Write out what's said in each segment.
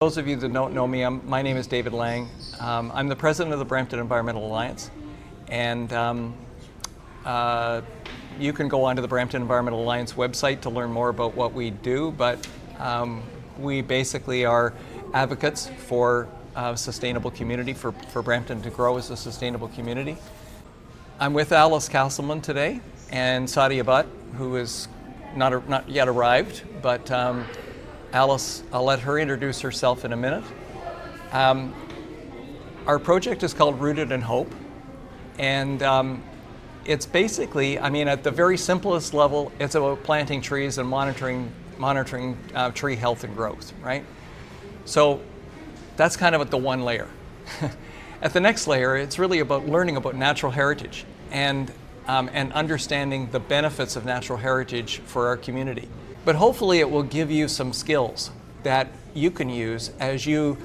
Those of you that don't know me, my name is David Lang. I'm the president of the Brampton Environmental Alliance, and you can go onto the Brampton Environmental Alliance website to learn more about what we do, but we basically are advocates for a sustainable community, for Brampton to grow as a sustainable community. I'm with Alice Castleman today and Sadia Butt, who is not yet arrived, but Alice, I'll let her introduce herself in a minute. Our project is called Rooted in Hope, and it's basically, at the very simplest level, it's about planting trees and monitoring tree health and growth, right? So that's kind of at the one layer. At the next layer, it's really about learning about natural heritage and understanding the benefits of natural heritage for our community. But hopefully it will give you some skills that you can use as you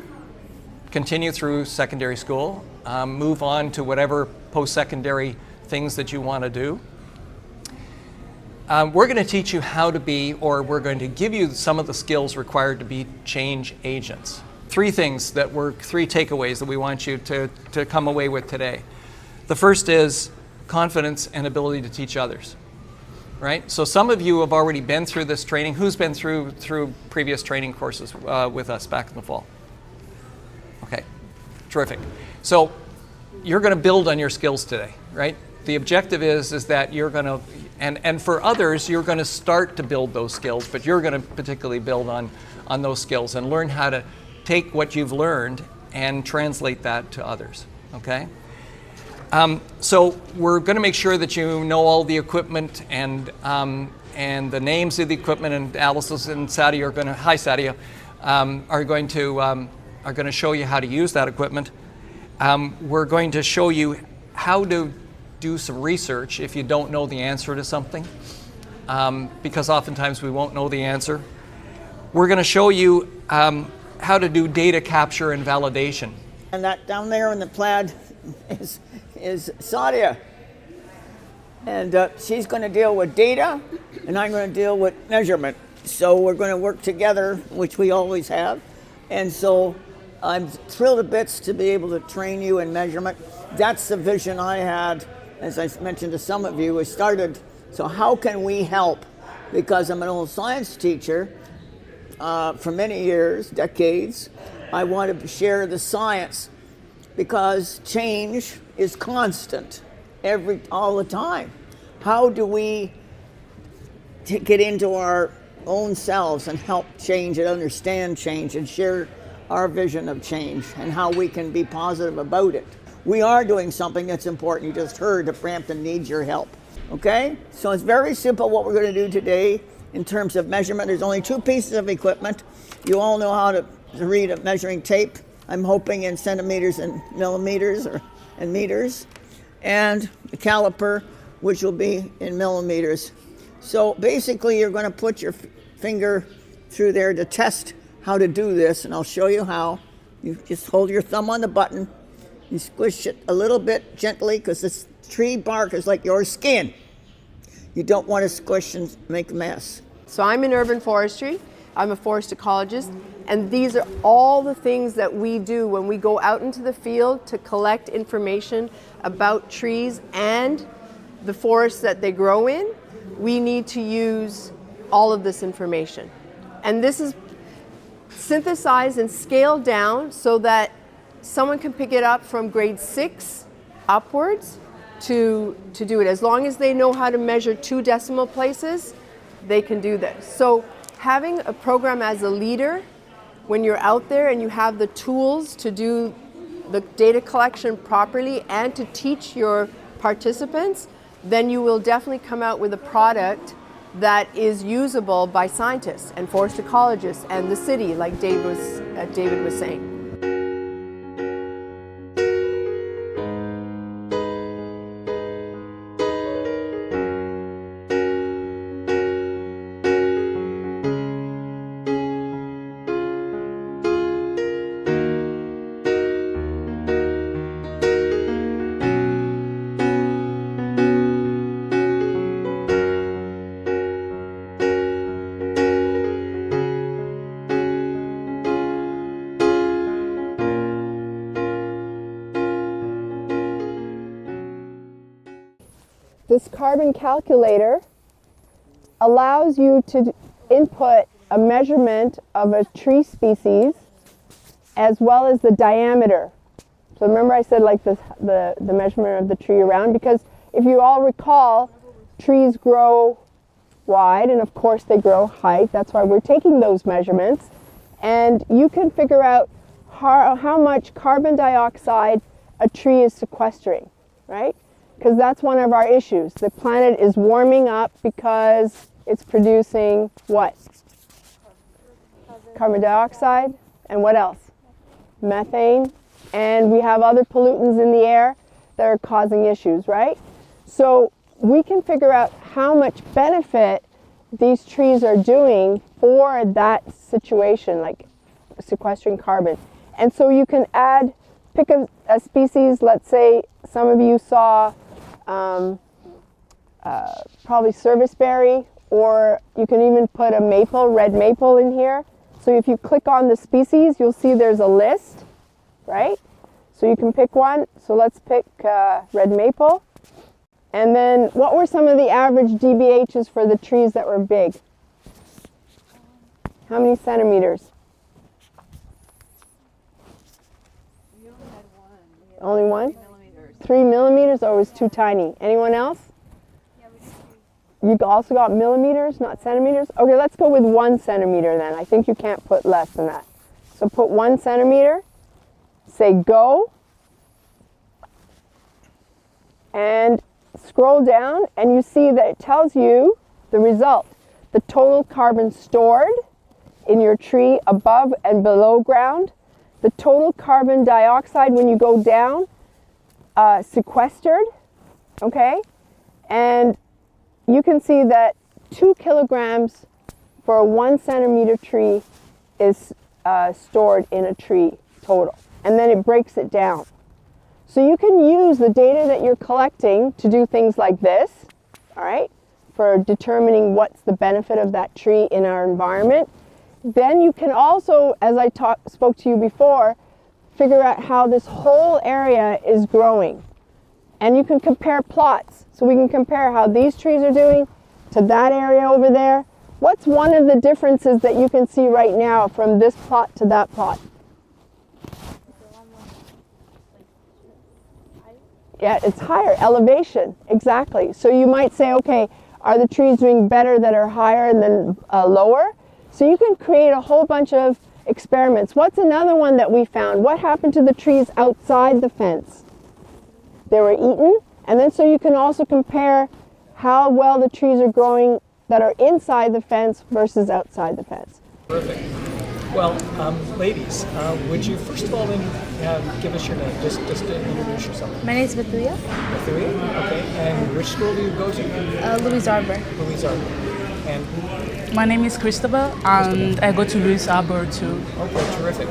continue through secondary school, move on to whatever post-secondary things that you want to do. We're going to teach you how to be, or we're going to give you some of the skills required to be change agents. Three takeaways that we want you to come away with today. The first is confidence and ability to teach others. Right? So some of you have already been through this training. Who's been through previous training courses with us back in the fall? Okay, terrific. So you're going to build on your skills today, right? The objective is that you're going to, and for others, you're going to start to build those skills, but you're going to particularly build on those skills and learn how to take what you've learned and translate that to others, okay? So we're going to make sure that you know all the equipment and the names of the equipment, and Alice and Sadia are going to, hi Sadia, are going to show you how to use that equipment. We're going to show you how to do some research if you don't know the answer to something, because oftentimes we won't know the answer. We're going to show you how to do data capture and validation. And that down there in the plaid is Sadia, and she's going to deal with data, and I'm going to deal with measurement. So we're going to work together, which we always have, and so I'm thrilled to bits to be able to train you in measurement. That's the vision I had, as I mentioned to some of you. We started, so how can we help? Because I'm an old science teacher for many years, decades. I want to share the science, because change is constant, all the time. How do we get into our own selves and help change and understand change and share our vision of change and how we can be positive about it? We are doing something that's important. You just heard that Brampton needs your help, okay? So it's very simple what we're going to do today in terms of measurement. There's only two pieces of equipment. You all know how to read a measuring tape. I'm hoping in centimeters and millimeters and meters, and the caliper, which will be in millimeters. So basically you're going to put your finger through there to test how to do this, and I'll show you how. You just hold your thumb on the button, you squish it a little bit gently, because this tree bark is like your skin. You don't want to squish and make a mess. So I'm in urban forestry. I'm a forest ecologist, and these are all the things that we do when we go out into the field to collect information about trees and the forests that they grow in. We need to use all of this information. And this is synthesized and scaled down so that someone can pick it up from grade 6 upwards to do it. As long as they know how to measure 2 decimal places, they can do this. So having a program as a leader, when you're out there and you have the tools to do the data collection properly and to teach your participants, then you will definitely come out with a product that is usable by scientists and forest ecologists and the city, like David was saying. this carbon calculator allows you to input a measurement of a tree species as well as the diameter. So remember I said like the measurement of the tree around, because if you all recall, trees grow wide and of course they grow height. That's why we're taking those measurements. And you can figure out how much carbon dioxide a tree is sequestering, right? Because that's one of our issues. The planet is warming up because it's producing what? Carbon dioxide, and what else? Methane, and we have other pollutants in the air that are causing issues, right? So we can figure out how much benefit these trees are doing for that situation, like sequestering carbon. And so you can pick a species. Let's say some of you saw probably serviceberry, or you can even put a maple, red maple in here. So if you click on the species, you'll see there's a list, right? So you can pick one. So let's pick red maple. And then what were some of the average DBHs for the trees that were big? How many centimeters? We only had one. Only one? 3 millimeters. 3 millimeters? Oh, it was too tiny. Anyone else? Yeah, we did too. You also got millimeters, not centimeters? Okay, let's go with 1 centimeter then. I think you can't put less than that. So put 1 centimeter, say go, and scroll down, and you see that it tells you the result. The total carbon stored in your tree above and below ground, the total carbon dioxide when you go down, sequestered, okay? And you can see that 2 kilograms for a 1 centimeter tree is stored in a tree total. And then it breaks it down. So you can use the data that you're collecting to do things like this, all right, for determining what's the benefit of that tree in our environment. Then you can also, as I spoke to you before, figure out how this whole area is growing. And you can compare plots. So we can compare how these trees are doing to that area over there. What's one of the differences that you can see right now from this plot to that plot? Yeah, it's higher, elevation, exactly. So you might say, okay, are the trees doing better that are higher than lower? So you can create a whole bunch of experiments. What's another one that we found? What happened to the trees outside the fence? They were eaten. And then so you can also compare how well the trees are growing that are inside the fence versus outside the fence. Perfect. Well, ladies, would you first of all give us your name, just to introduce yourself? My name is Bethulia. Bethulia? Okay. And which school do you go to? Louise Arbor. Louise Arbor. And My name is Christopher, and I go to Louise Arbor too. okay, terrific.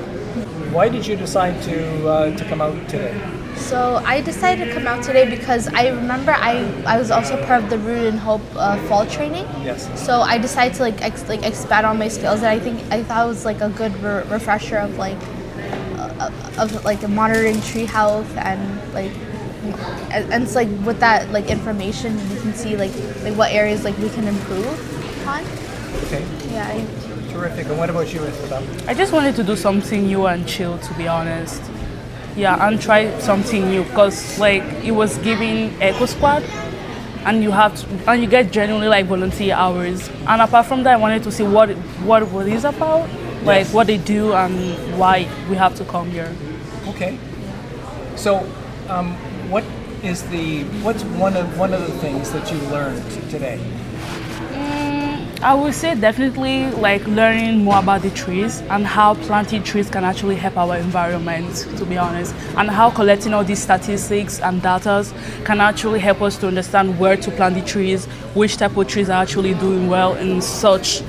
Why did you decide to come out today? So I decided to come out today because I remember I was also part of the Root and Hope fall training. Yes. So I decided to expand on my skills, and I thought it was like a good refresher of monitoring tree health and and it's like with that information we can see like what areas we can improve on. Okay. Yeah. Terrific. And what about you, Isabel? I just wanted to do something new and chill, to be honest. Yeah, and try something new because it was giving Eco Squad, and you get genuinely volunteer hours. And apart from that, I wanted to see what it is about, Yes. what they do and why we have to come here. Okay. So, what's one of the things that you learned today? I would say definitely learning more about the trees and how planting trees can actually help our environment, to be honest, and how collecting all these statistics and data can actually help us to understand where to plant the trees, which type of trees are actually doing well in such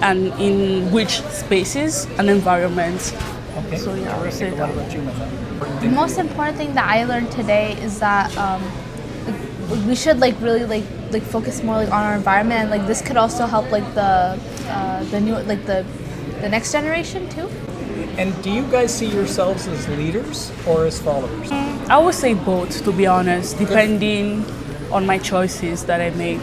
and in which spaces and environments. Okay. So, yeah, I would say Terrific. What about you, Mama? The most important thing that I learned today is that we should really focus more on our environment, and this could also help the new the next generation too. And do you guys see yourselves as leaders or as followers? I would say both, to be honest, depending on my choices that I make.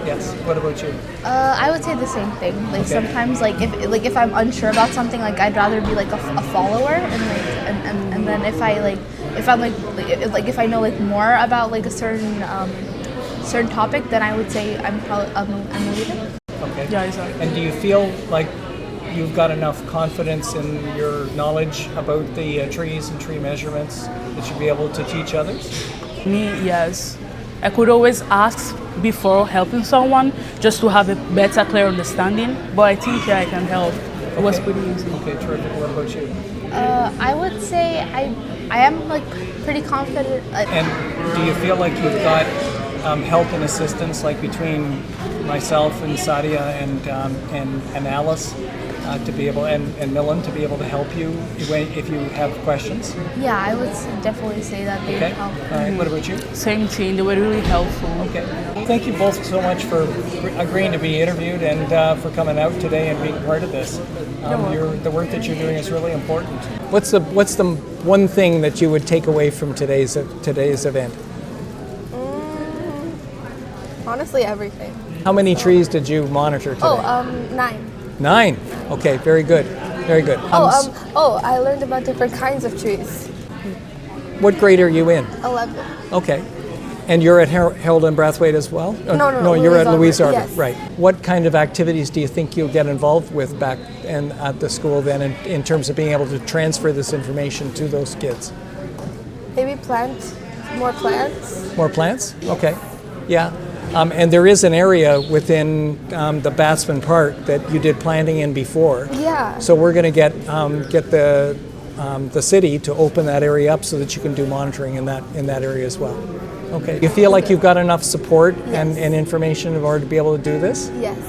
Yes. What about you? I would say the same thing. Like Okay. sometimes, if I'm unsure about something, like I'd rather be like a follower, and then if I know like more about like a certain topic, then I would say I'm a leader. Okay. Yeah, exactly. And do you feel like you've got enough confidence in your knowledge about the trees and tree measurements that you'll be able to teach others? Me, yes. I could always ask before helping someone just to have a better, clear understanding. But I think I can help. It was pretty easy. Okay, terrific. What about you? I would say I am like pretty confident. And do you feel like you've got help and assistance, like between myself and Sadia and Alice, to be able and Millen to be able to help you if you have questions? Yeah, I would definitely say that they Okay. help. All right. What about you? Same thing. They were really helpful. Okay. Thank you both so much for agreeing to be interviewed and for coming out today and being part of this. The work that you're doing is really important. What's the one thing that you would take away from today's event? Honestly, everything. How many trees did you monitor today? 9. 9. Okay. Very good. Very good. I learned about different kinds of trees. What grade are you in? 11. Okay. And you're at Harold and Brathwaite as well? No, you're at Louise Louise Arbor. Arbor, yes. Right. What kind of activities do you think you'll get involved with back at the school then in terms of being able to transfer this information to those kids? Maybe plant more plants. More plants? Okay. Yeah. And there is an area within the Batsman Park that you did planting in before. Yeah. So we're going to get the city to open that area up so that you can do monitoring in that area as well. Okay. You feel like you've got enough support and information in order to be able to do this? Yes.